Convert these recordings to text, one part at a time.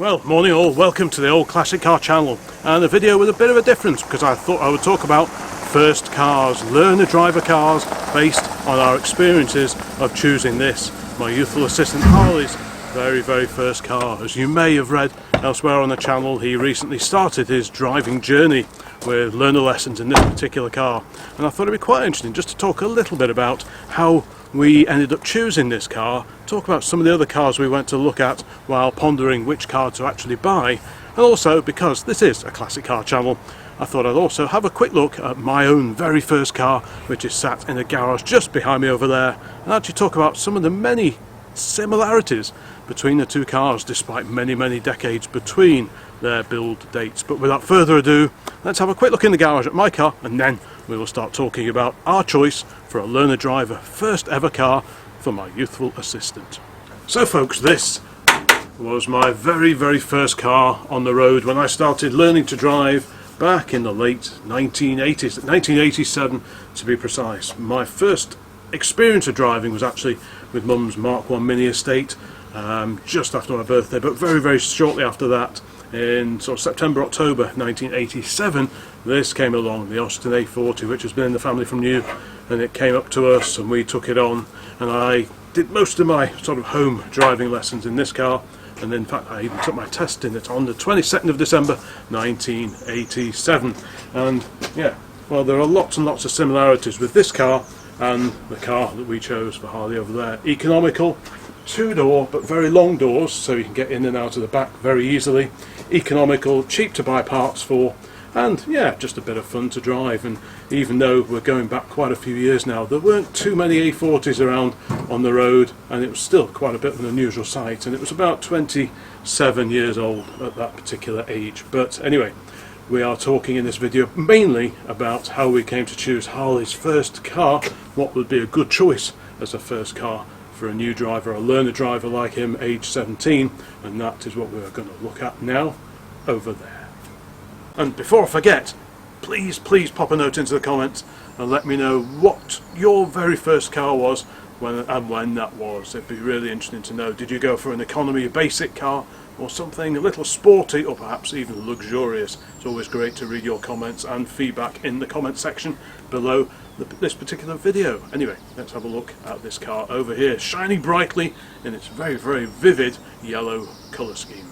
Well, morning all, welcome to the Old Classic Car channel, and a video with a bit of a difference because I thought I would talk about first cars, learner driver cars, based on our experiences of choosing this, my youthful assistant Harley's very first car. As you may have read elsewhere on the channel, he recently started his driving journey with learner lessons in this particular car, and I thought it'd be quite interesting just to talk a little bit about how we ended up choosing this car, talk about some of the other cars we went to look at while pondering which car to actually buy, and also, because this is a classic car channel, I thought I'd also have a quick look at my own very first car, which is sat in a garage just behind me over there, and actually talk about some of the many similarities between the two cars despite many decades between their build dates. But without further ado, let's have a quick look in the garage at my car, and then we will start talking about our choice for a learner driver first ever car for my youthful assistant. So folks, this was my very first car on the road when I started learning to drive back in the late 1980s, 1987 to be precise. My first experience of driving was actually with Mum's Mark I Mini estate, just after my birthday, but very shortly after that, in sort of September, October 1987, this came along, the Austin A40, which has been in the family from new, and it came up to us and we took it on, and I did most of my sort of home driving lessons in this car, and in fact I even took my test in it on the 22nd of December 1987. And yeah, well, there are lots and lots of similarities with this car and the car that we chose for Harley over there. Economical, two-door but very long doors, so you can get in and out of the back very easily. Economical, cheap to buy parts for, and yeah, just a bit of fun to drive. And even though we're going back quite a few years now, there weren't too many A40s around on the road, and it was still quite a bit of an unusual sight, and it was about 27 years old at that particular age. But anyway, we are talking in this video mainly about how we came to choose Harley's first car, what would be a good choice as a first car for a new driver, a learner driver like him, age 17, and that is what we're going to look at now, over there. And before I forget, please pop a note into the comments and let me know what your very first car was when that was. It'd be really interesting to know. Did you go for an economy basic car, or something a little sporty, or perhaps even luxurious? It's always great to read your comments and feedback in the comment section below this particular video. Anyway, let's have a look at this car over here, shining brightly in its very vivid yellow colour scheme.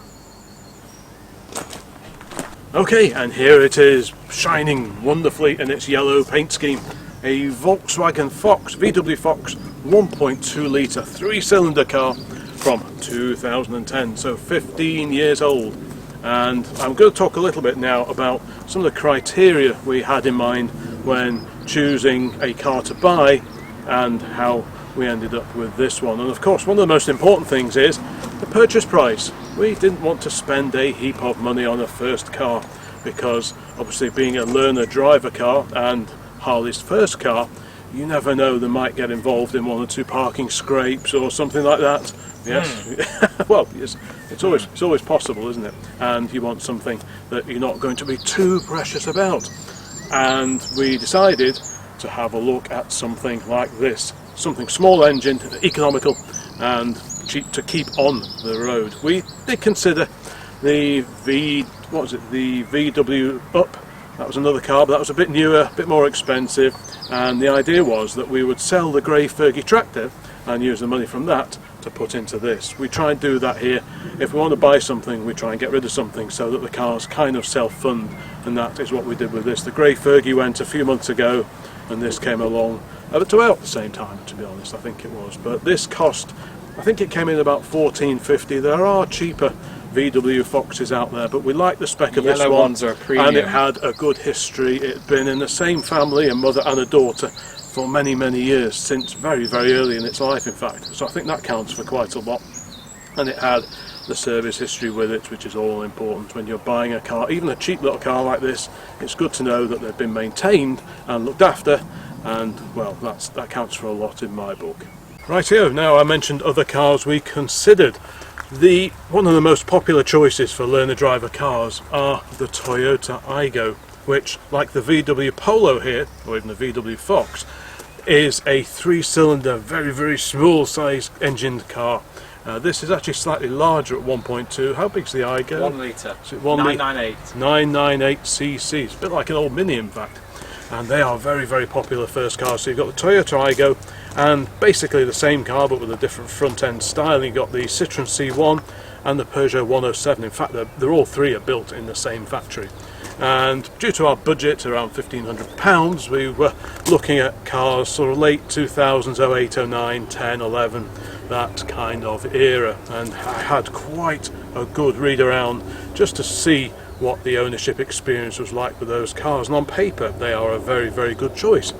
Okay, and here it is, shining wonderfully in its yellow paint scheme. A Volkswagen Fox, VW Fox 1.2 litre 3-cylinder car from 2010, so 15 years old. And I'm going to talk a little bit now about some of the criteria we had in mind when choosing a car to buy and how we ended up with this one. And of course, one of the most important things is the purchase price. We didn't want to spend a heap of money on a first car because obviously being a learner driver car and Harley's first car, you never know, they might get involved in one or two parking scrapes or something like that. Yes, well, it's always possible, isn't it? And you want something that you're not going to be too precious about. And we decided to have a look at something like this, something small engine, economical, and cheap to keep on the road. We did consider the VW Up. That was another car, but that was a bit newer, a bit more expensive, and the idea was that we would sell the grey Fergie tractor and use the money from that to put into this. We try and do that here. If we want to buy something, we try and get rid of something so that the cars kind of self-fund, and that is what we did with this. The grey Fergie went a few months ago, and this came along at about the same time, to be honest, I think it was. But this cost, I think it came in about $14.50. There are cheaper VW Foxes out there, but we like the spec of this one. Yellow ones are premium. And it had a good history. It had been in the same family, a mother and a daughter, for many years, since very early in its life, in fact. So I think that counts for quite a lot. And it had the service history with it, which is all important when you're buying a car. Even a cheap little car like this, it's good to know that they've been maintained and looked after, and well, that counts for a lot in my book. Rightio, now I mentioned other cars we considered. One of the most popular choices for learner driver cars are the Toyota Aygo, which, like the VW Polo here, or even the VW Fox, is a 3-cylinder, very small sized engined car, This is actually slightly larger at 1.2. How big's the Igo? 1 litre. Is it 998? 998 cc. It's a bit like an old Mini, in fact. And they are very, very popular first cars. So you've got the Toyota Igo, and basically the same car but with a different front end style. You've got the Citroen C1 and the Peugeot 107. In fact, they're all three are built in the same factory. And due to our budget, around £1,500, we were looking at cars sort of late 2000s, 08, 09, 10, 11, that kind of era. And I had quite a good read around just to see what the ownership experience was like with those cars. And on paper, they are a very, very good choice.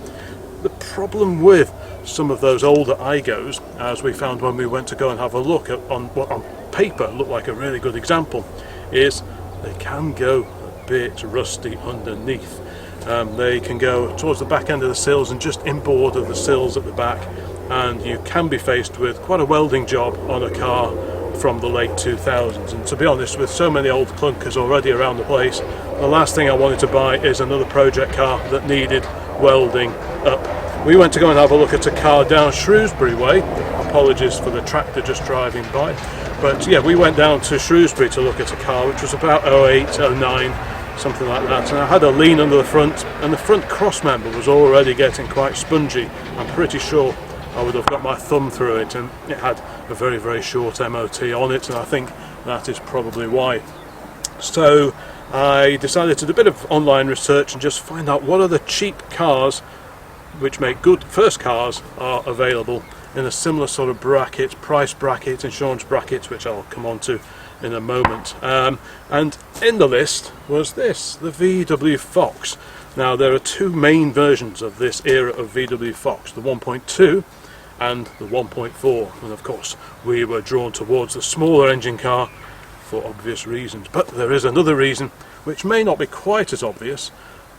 The problem with some of those older Igos, as we found when we went to go and have a look at on what on paper looked like a really good example, is they can go bit rusty underneath. They can go towards the back end of the sills and just inboard of the sills at the back, and you can be faced with quite a welding job on a car from the late 2000s. And to be honest, with so many old clunkers already around the place, the last thing I wanted to buy is another project car that needed welding up. We went to go and have a look at a car down Shrewsbury way. Apologies for the tractor just driving by, but yeah, we went down to Shrewsbury to look at a car which was about 08, 09, something like that, and I had a lean under the front, and the front cross member was already getting quite spongy. I'm pretty sure I would have got my thumb through it, and it had a very, very short MOT on it, and I think that is probably why. So I decided to do a bit of online research and just find out what other cheap cars which make good first cars are available in a similar sort of bracket, price bracket, insurance bracket, which I'll come on to in a moment. And in the list was this, the VW Fox. Now there are two main versions of this era of VW Fox, the 1.2 and the 1.4, and of course we were drawn towards the smaller engine car for obvious reasons. But there is another reason which may not be quite as obvious,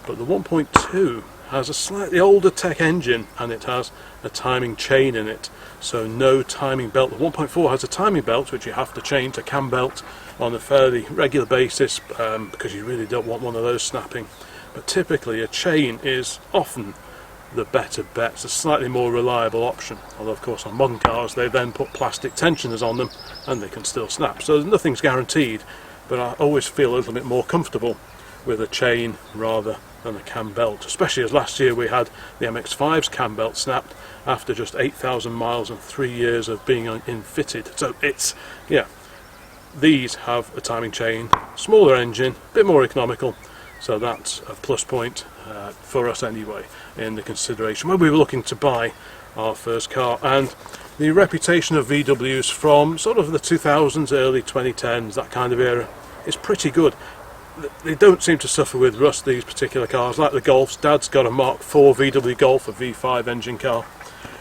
but the 1.2 has a slightly older tech engine and it has a timing chain in it, so no timing belt. The 1.4 has a timing belt which you have to change to cam belt on a fairly regular basis because you really don't want one of those snapping, but typically a chain is often the better bet. It's a slightly more reliable option, although of course on modern cars they then put plastic tensioners on them and they can still snap, so nothing's guaranteed, but I always feel a little bit more comfortable with a chain rather than a cam belt, especially as last year we had the MX-5's cam belt snapped after just 8,000 miles and 3 years of being infitted. So it's, yeah, these have a timing chain, smaller engine, a bit more economical, so that's a plus point for us anyway in the consideration when we were looking to buy our first car. And the reputation of VWs from sort of the 2000s, early 2010s, that kind of era, is pretty good. They don't seem to suffer with rust, these particular cars, like the Golfs. Dad's got a Mark IV VW Golf, a V5 engine car,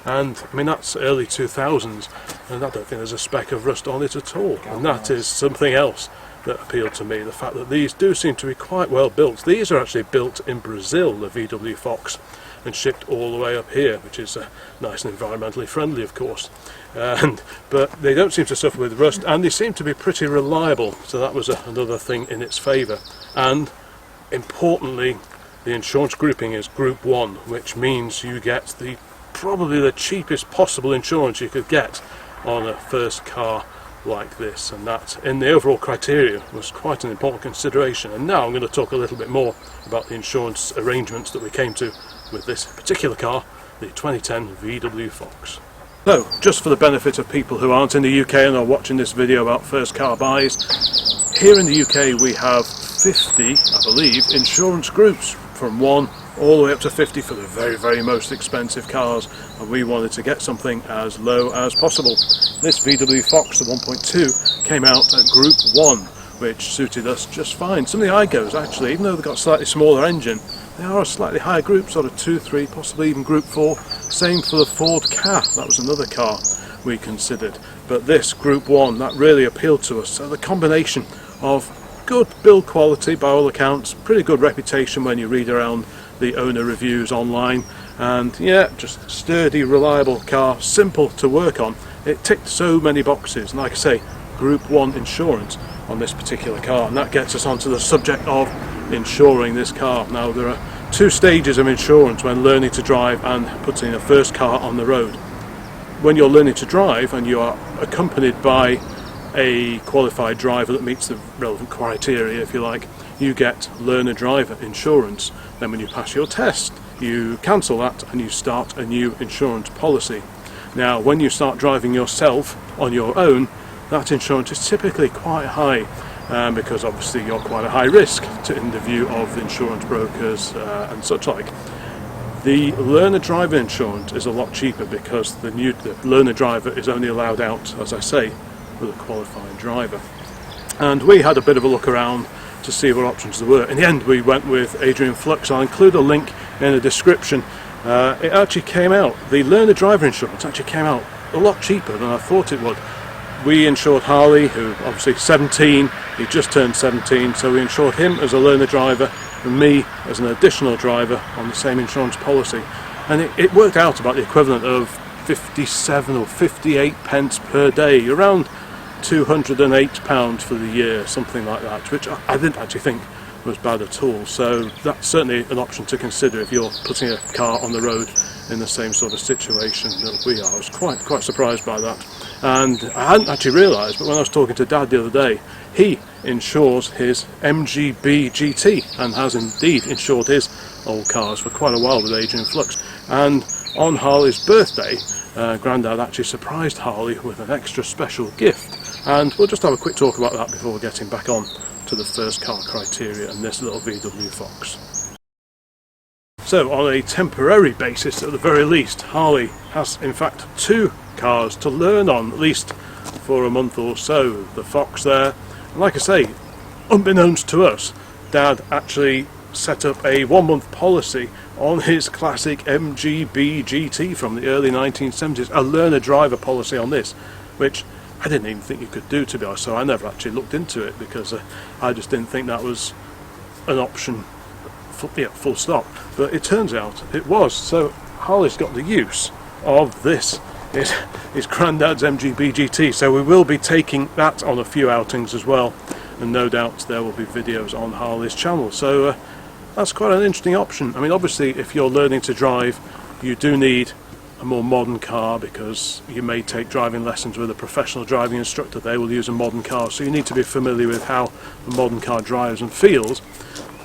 and I mean that's early 2000s, and I don't think there's a speck of rust on it at all, and that is something else that appealed to me, the fact that these do seem to be quite well built. These are actually built in Brazil, the VW Fox, and shipped all the way up here, which is nice and environmentally friendly, of course. But they don't seem to suffer with rust, and they seem to be pretty reliable, so that was another thing in its favour. And importantly, the insurance grouping is Group 1, which means you get probably the cheapest possible insurance you could get on a first car like this, and that in the overall criteria was quite an important consideration. And now I'm going to talk a little bit more about the insurance arrangements that we came to with this particular car, the 2010 VW Fox. So, just for the benefit of people who aren't in the UK and are watching this video about first car buys, here in the UK we have 50, I believe, insurance groups, from 1 all the way up to 50 for the very, very most expensive cars, and we wanted to get something as low as possible. This VW Fox, the 1.2, came out at Group 1, which suited us just fine. Some of the Igos, actually, even though they've got a slightly smaller engine, they are a slightly higher group, sort of 2, 3, possibly even Group 4. Same for the Ford Ka, that was another car we considered. But this, Group 1, that really appealed to us. So the combination of good build quality, by all accounts, pretty good reputation when you read around the owner reviews online, and yeah, just sturdy, reliable car, simple to work on. It ticked so many boxes, and like I say, Group 1 insurance on this particular car, and that gets us onto the subject of insuring this car. Now there are 2 stages of insurance when learning to drive and putting a first car on the road. when you're learning to drive and you are accompanied by a qualified driver that meets the relevant criteria, if you like, you get learner driver insurance. Then when you pass your test, you cancel that and you start a new insurance policy. Now when you start driving yourself on your own, that insurance is typically quite high, because obviously you're quite a high risk in the view of insurance brokers and such like. The learner driver insurance is a lot cheaper because the learner driver is only allowed out, as I say, with a qualified driver. And we had a bit of a look around to see what options there were. In the end we went with Adrian Flux. I'll include a link in the description. It actually came out, the learner driver insurance actually came out a lot cheaper than I thought it would. We insured Harley, who obviously 17, he just turned 17, so we insured him as a learner driver and me as an additional driver on the same insurance policy. And it worked out about the equivalent of 57 or 58 pence per day, around £208 for the year, something like that, which I didn't actually think was bad at all. So that's certainly an option to consider if you're putting a car on the road in the same sort of situation that we are. I was quite surprised by that, and I hadn't actually realised, but when I was talking to Dad the other day, he insures his MGB GT and has indeed insured his old cars for quite a while with Adrian Flux. And on Harley's birthday, Grandad actually surprised Harley with an extra special gift, and we'll just have a quick talk about that before getting back on to the first car criteria and this little VW Fox. So on a temporary basis at the very least, Harley has in fact two cars to learn on, at least for a month or so. The Fox there, and like I say, unbeknownst to us, Dad actually set up a 1 month policy on his classic MGB GT from the early 1970s, a learner driver policy on this, which I didn't even think you could do, to be honest, so I never actually looked into it because I just didn't think that was an option, full stop. But it turns out it was, so Harley's got the use of this. It's Grandad's MGB GT, so we will be taking that on a few outings as well, and no doubt there will be videos on Harley's channel. So that's quite an interesting option. I mean, obviously if you're learning to drive, you do need a more modern car because you may take driving lessons with a professional driving instructor. They will use a modern car, so you need to be familiar with how a modern car drives and feels.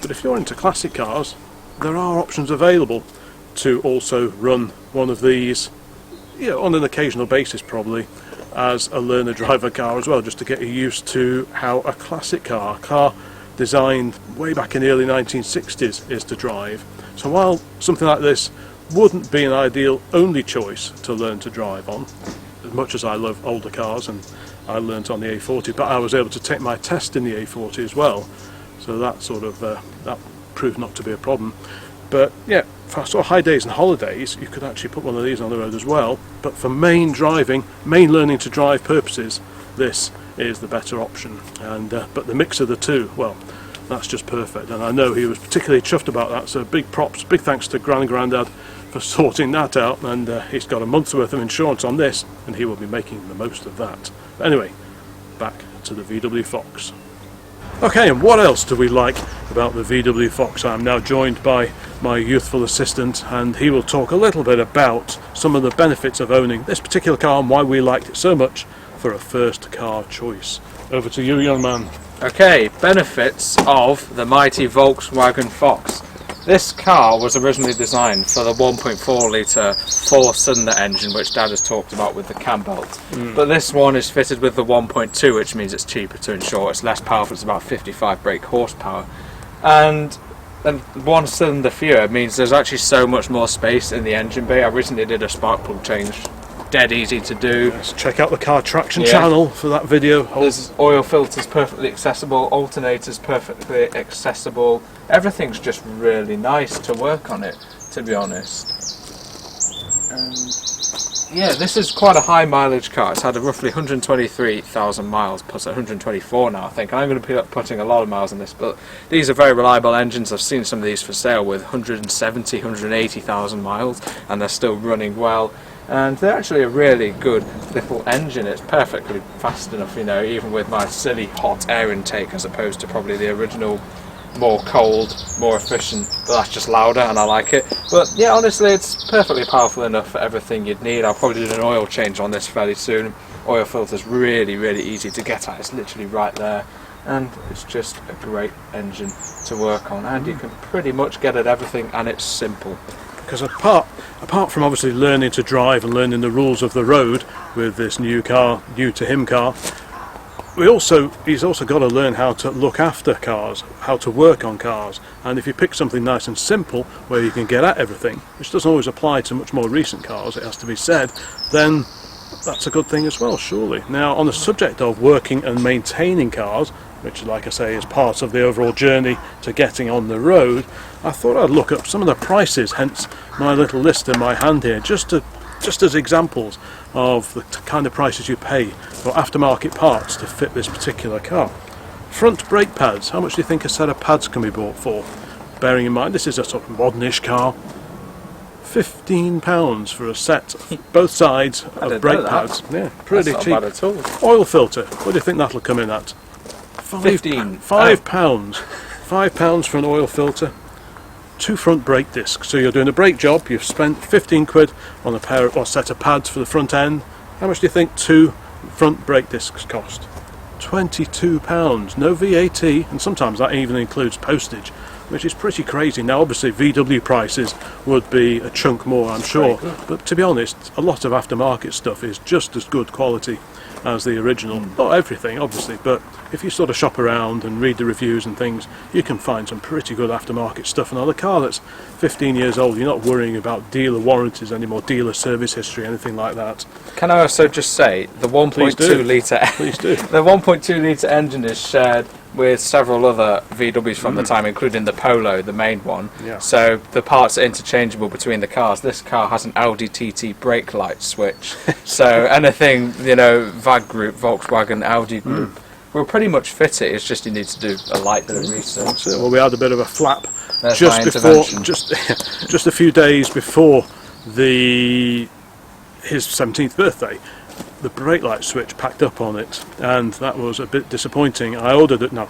But if you're into classic cars, there are options available to also run one of these, on an occasional basis probably, as a learner driver car as well, just to get you used to how a classic car, a car designed way back in the early 1960s, is to drive. So while something like this wouldn't be an ideal only choice to learn to drive on, as much as I love older cars, and I learnt on the A40, but I was able to take my test in the A40 as well, so that sort of that proved not to be a problem. But yeah, for sort of high days and holidays you could actually put one of these on the road as well, but for main driving, main learning to drive purposes, this is the better option. And but the mix of the two, well, that's just perfect, and I know he was particularly chuffed about that, so big props, big thanks to Grandad for sorting that out, and he's got a month's worth of insurance on this and he will be making the most of that. But anyway, back to the VW Fox. Okay, and what else do we like about the VW Fox? I'm now joined by my youthful assistant, and he will talk a little bit about some of the benefits of owning this particular car and why we liked it so much for a first car choice. Over to you, young man. Okay, benefits of the mighty Volkswagen Fox. This car was originally designed for the 1.4 litre 4-cylinder engine which Dad has talked about with the cam belt. But this one is fitted with the 1.2, which means it's cheaper to insure, it's less powerful, it's about 55 brake horsepower. And then 1 cylinder fewer means there's actually so much more space in the engine bay. I recently did a spark plug change, dead easy to do. Yes, check out the Car Traction channel for that video. There's oil filters perfectly accessible, alternators perfectly accessible. Everything's just really nice to work on it, to be honest. Yeah, this is quite a high mileage car. It's had a roughly 123,000 miles, plus 124 now I think. I'm going to be putting a lot of miles on this, but these are very reliable engines. I've seen some of these for sale with 170, 180,000 miles, and they're still running well. And they're actually a really good little engine. It's perfectly fast enough, even with my silly hot air intake, as opposed to probably the original more cold, more efficient, but that's just louder and I like it. But yeah, honestly, it's perfectly powerful enough for everything you'd need. I'll probably do an oil change on this fairly soon. Oil filter's really, really easy to get at. It's literally right there, and it's just a great engine to work on, and you can pretty much get at everything, and it's simple. Because apart from obviously learning to drive and learning the rules of the road with this new to him car, he's also got to learn how to look after cars, how to work on cars. And if you pick something nice and simple where you can get at everything, which doesn't always apply to much more recent cars, it has to be said, then that's a good thing as well, surely. Now, on the subject of working and maintaining cars, which, like I say, is part of the overall journey to getting on the road, I thought I'd look up some of the prices, hence my little list in my hand here, just as examples of the kind of prices you pay for aftermarket parts to fit this particular car. Front brake pads, how much do you think a set of pads can be bought for? Bearing in mind this is a sort of modernish car, £15 for a set, both sides of brake pads. Yeah, pretty That's cheap. not bad at all. Oil filter, what do you think that'll come in at? £5. £5 for an oil filter. 2 front brake discs. So you're doing a brake job, you've spent 15 quid on a pair or set of pads for the front end. How much do you think 2 front brake discs cost? £22. No VAT, and sometimes that even includes postage, which is pretty crazy. Now obviously VW prices would be a chunk more, I'm sure, but to be honest, a lot of aftermarket stuff is just as good quality as the original. Not everything obviously, but if you sort of shop around and read the reviews and things, you can find some pretty good aftermarket stuff. And on a car that's 15 years old, you're not worrying about dealer warranties anymore, dealer service history, anything like that. Can I also just say, the 1.2 litre the 1.2 litre engine is shared with several other VWs from the time, including the Polo, the main one. Yeah. So the parts are interchangeable between the cars. This car has an Audi TT brake light switch. So anything, you know, VAG group, Volkswagen, Audi group, will pretty much fit it. It's just you need to do a light bit of research. Well, we had a bit of a flap There's just my before, intervention. just a few days before his 17th birthday. The brake light switch packed up on it, and that was a bit disappointing. I ordered it. Now,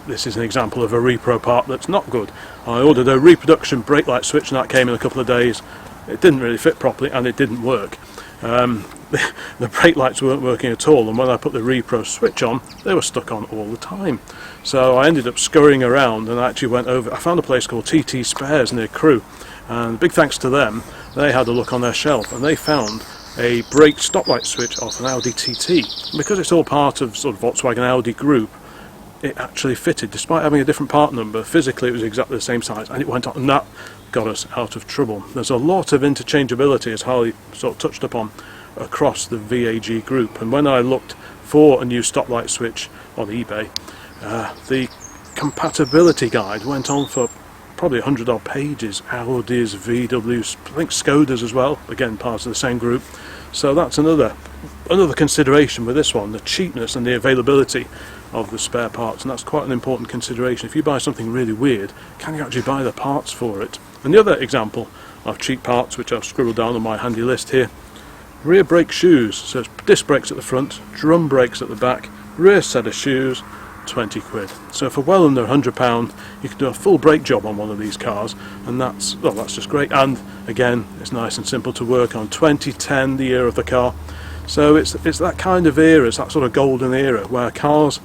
this is an example of a repro part that's not good. I ordered a reproduction brake light switch, and that came in a couple of days. It didn't really fit properly, and it didn't work. The brake lights weren't working at all, and when I put the repro switch on, they were stuck on all the time. So I ended up scurrying around, and I actually went over. I found a place called TT Spares near Crewe, and big thanks to them. They had a look on their shelf, and they found a brake stoplight switch off an Audi TT. And because it's all part of sort of Volkswagen Audi group, it actually fitted, despite having a different part number. Physically it was exactly the same size, and it went on, and that got us out of trouble. There's a lot of interchangeability, as Harley sort of touched upon, across the VAG group. And when I looked for a new stoplight switch on eBay, the compatibility guide went on for probably 100 odd pages. Audis, VWs, I think Skodas as well, again part of the same group. So that's another consideration with this one, the cheapness and the availability of the spare parts, and that's quite an important consideration. If you buy something really weird, can you actually buy the parts for it? And the other example of cheap parts, which I've scribbled down on my handy list here, rear brake shoes. So it's disc brakes at the front, drum brakes at the back, rear set of shoes, 20 quid. So for well under £100 you can do a full brake job on one of these cars, and that's just great. And again, it's nice and simple to work on. 2010, the year of the car. So it's that kind of era, it's that sort of golden era where cars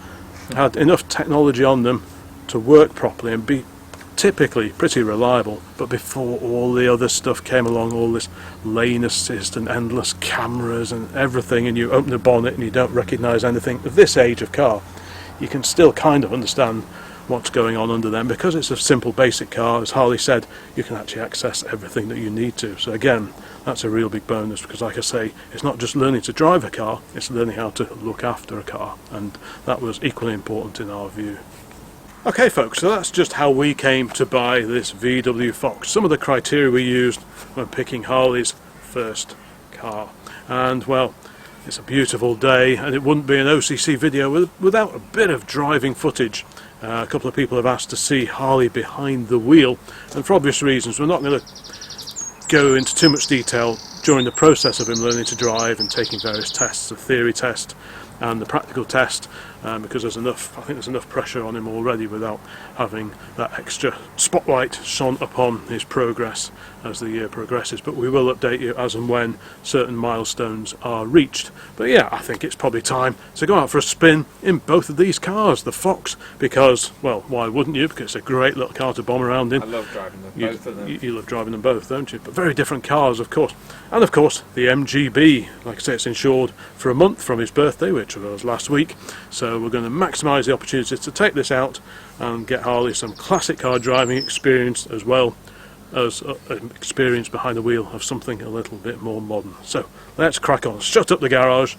had enough technology on them to work properly and be typically pretty reliable, but before all the other stuff came along, all this lane assist and endless cameras and everything, and you open the bonnet and you don't recognise anything. At this age of car, you can still kind of understand what's going on under them, because it's a simple basic car. As Harley said, you can actually access everything that you need to. So again, that's a real big bonus, because like I say, it's not just learning to drive a car, it's learning how to look after a car, and that was equally important in our view. Okay folks, so that's just how we came to buy this VW Fox. Some of the criteria we used when picking Harley's first car. And well, it's a beautiful day, and it wouldn't be an OCC video without a bit of driving footage. A couple of people have asked to see Harley behind the wheel, and for obvious reasons we're not going to go into too much detail during the process of him learning to drive and taking various tests, the theory test and the practical test. because there's enough, I think there's enough pressure on him already without having that extra spotlight shone upon his progress as the year progresses. But we will update you as and when certain milestones are reached. But yeah, I think it's probably time to go out for a spin in both of these cars, the Fox, because, well, why wouldn't you? Because it's a great little car to bomb around in. I love driving them, both of them. You love driving them both, don't you? But very different cars, of course. And of course, the MGB, like I say, it's insured for a month from his birthday, which was last week. So we're going to maximise the opportunities to take this out and get Harley some classic car driving experience, as well as experience behind the wheel of something a little bit more modern. So let's crack on. Shut up the garage.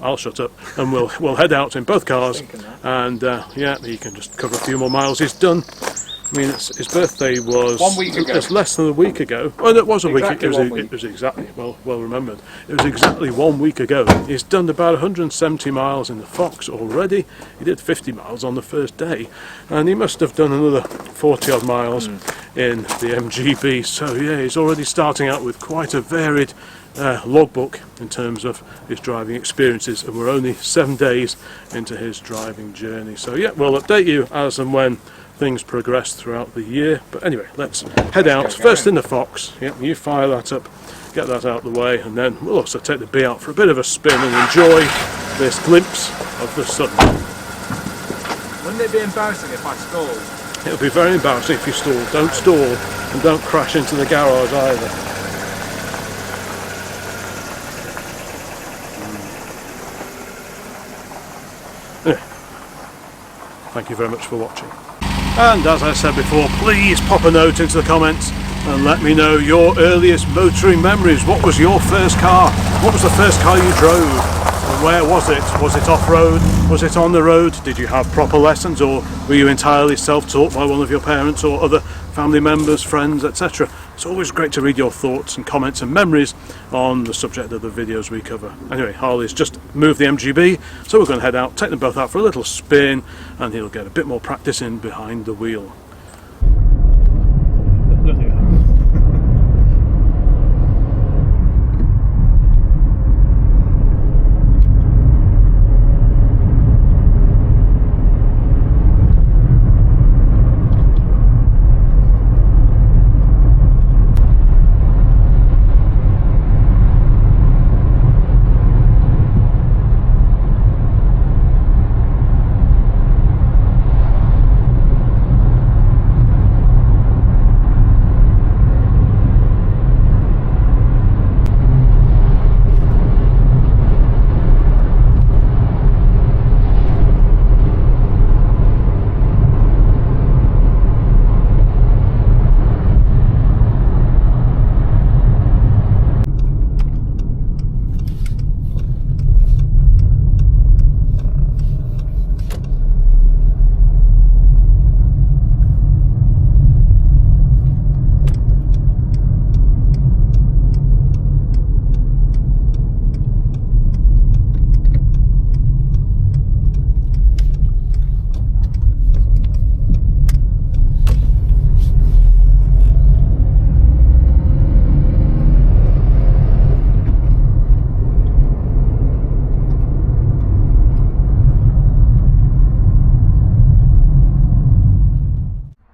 I'll shut up, and we'll head out in both cars. And yeah, he can just cover a few more miles. He's done. I mean, his birthday was 1 week ago. It's less than a week ago. Well, it was a Exactly week. 1 week. It was exactly well remembered. It was exactly 1 week ago. He's done about 170 miles in the Fox already. He did 50 miles on the first day, and he must have done another 40 odd miles in the MGB. So yeah, he's already starting out with quite a varied logbook in terms of his driving experiences, and we're only 7 days into his driving journey. So yeah, we'll update you as and when things progress throughout the year. But anyway, let's head out first in the Fox. Yep, you fire that up, get that out of the way, and then we'll also take the bee out for a bit of a spin and enjoy this glimpse of the sun. Wouldn't it be embarrassing if I stalled? It'll be very embarrassing if you stall. Don't stall, and don't crash into the garage either. Thank you very much for watching. And as I said before, please pop a note into the comments and let me know your earliest motoring memories. What was your first car? What was the first car you drove? And where was it? Was it off-road? Was it on the road? Did you have proper lessons, or were you entirely self-taught by one of your parents or other family members, friends, etc.? It's always great to read your thoughts and comments and memories on the subject of the videos we cover. Anyway, Harley's just moved the MGB, so we're going to head out, take them both out for a little spin, and he'll get a bit more practice in behind the wheel.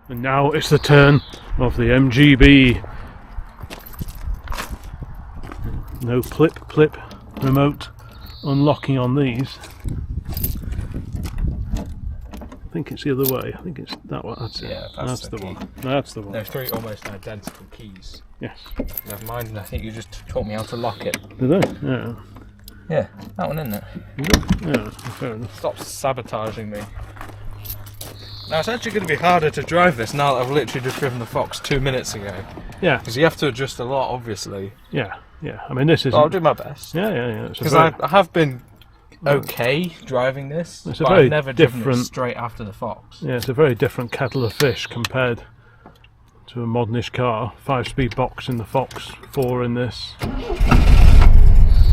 And now it's the turn of the MGB. No clip remote unlocking on these. I think it's the other way. I think it's that one. That's it. Yeah, that's the one. That's the one. There's three almost identical keys. Yes. Never mind, I think you just taught me how to lock it. Did they? Yeah. Yeah, that one, isn't it? Yeah, fair enough. Stop sabotaging me. Now it's actually going to be harder to drive this now that I've literally just driven the Fox 2 minutes ago. Yeah. Because you have to adjust a lot, obviously. Yeah, yeah. I mean, this is. I'll do my best. Yeah, yeah, yeah. Because I have been okay driving this, it's a but very I've never driven different, it straight after the Fox. Yeah, it's a very different kettle of fish compared to a modernish car. 5-speed box in the Fox, 4 in this.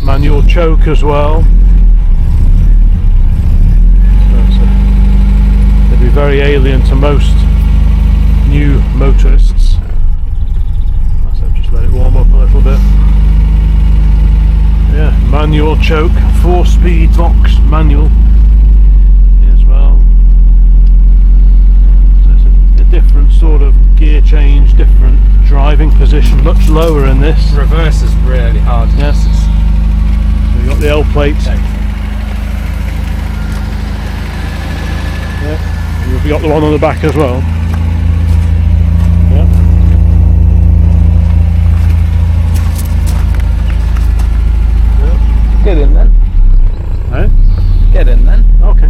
Manual choke as well. So it'd be very alien to most new motorists. So just let it warm up a little bit. Yeah, manual choke, 4-speed box, manual. change, different driving position, much lower in this. Reverse is really hard. Yes. So you've got the L plate. Yeah. You've got the one on the back as well. Yeah. Yeah. Get in then. Right. Get in then. Okay.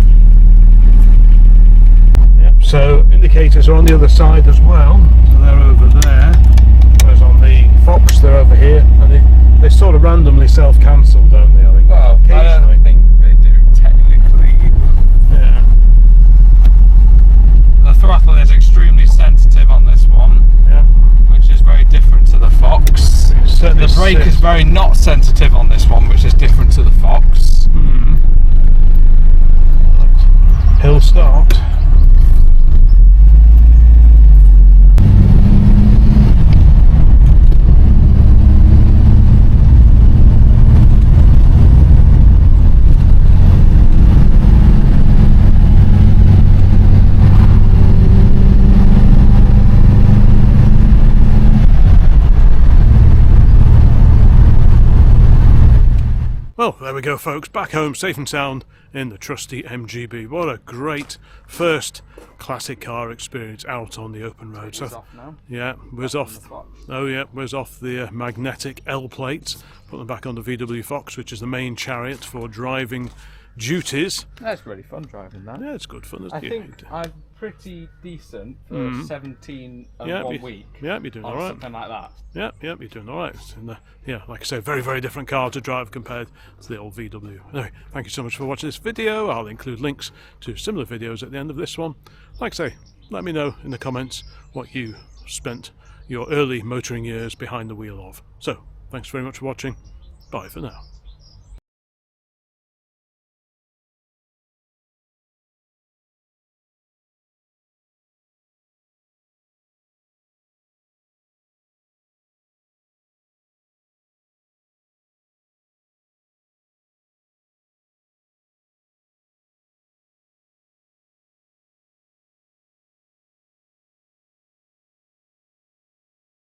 Yep. So indicators are on the other side as well. So they're over there. Whereas on the Fox they're over here, and they sort of randomly self-cancel, don't they? I think. Well, I don't think they do technically. Yeah. The throttle is extremely sensitive on this one. Yeah. Which is very different to the Fox. The brake is very not sensitive on this one, which is different to the Fox. Hill start. Well, there we go folks, back home safe and sound in the trusty MGB. What a great first classic car experience out on the open road. So, Off now. yeah, was off. Oh yeah, was off the magnetic L plates. Put them back on the VW Fox, which is the main chariot for driving duties. That's really fun driving that. Yeah, it's good fun. I think I'm pretty decent for 17 and Yeah, 1 week. Yeah, you're doing on all right. something like that. Yeah, you're doing all right. And, yeah, like I say, very, very different car to drive compared to the old VW. Anyway, thank you so much for watching this video. I'll include links to similar videos at the end of this one. Like I say, let me know in the comments what you spent your early motoring years behind the wheel of. So, thanks very much for watching. Bye for now.